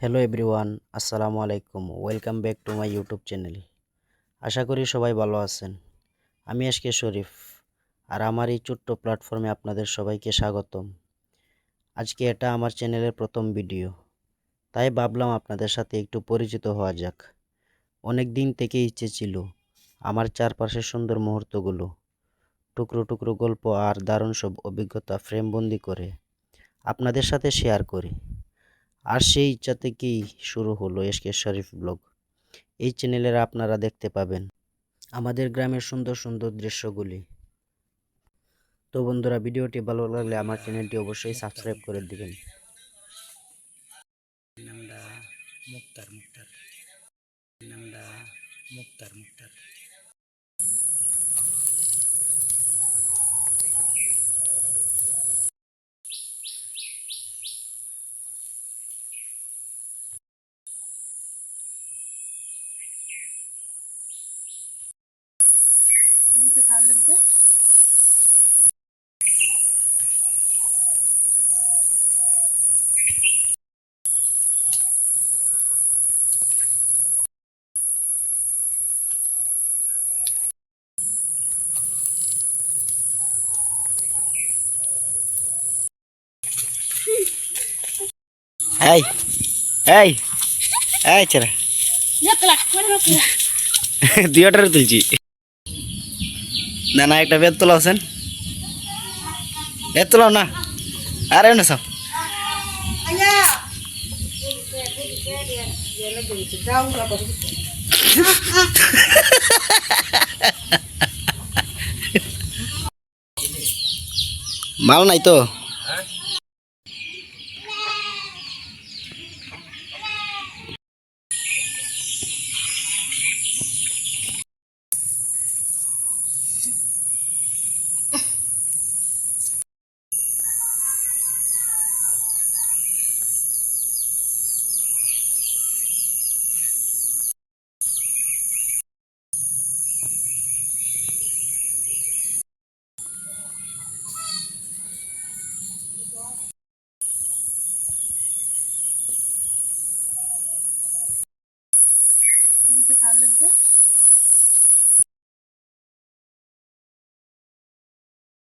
Hello everyone, আসসালামু আলাইকুম। Welcome back to my YouTube channel. আশা করি সবাই ভালো আছেন। আমি এসকে শরীফ, আর আমার এই ছোট্ট প্ল্যাটফর্মে আপনাদের সবাইকে স্বাগতম। আজকে এটা আমার চ্যানেলের প্রথম ভিডিও, তাই ভাবলাম আপনাদের সাথে একটু পরিচিত হওয়া যাক। অনেক দিন থেকে ইচ্ছে ছিল আমার চারপাশের সুন্দর মুহূর্তগুলো, টুকরো টুকরো গল্প আর দারুণ সব অভিজ্ঞতা ফ্রেমবন্দি করে আপনাদের সাথে শেয়ার করি। আর সেই ইচ্ছা থেকেই শুরু হলো এসকে শরীফ ব্লগ। এই চ্যানেলের আপনারা দেখতে পাবেন আমাদের গ্রামের সুন্দর সুন্দর দৃশ্যগুলি। তো বন্ধুরা, ভিডিওটি ভালো লাগলে আমার চ্যানেলটি অবশ্যই সাবস্ক্রাইব করে দিবেন। নামটা মুক্তার মুক্তার নামটা মুক্তার মুক্তার দিতে খারাপ লাগছে। এই এই এই ছেড়ে দুইটারে তুলছি। না না, একটা বেদ তোলা আছেন, বেদ তোলাও না। আরে না সব মাল নাই তো। দিতে খারাপ লাগছে।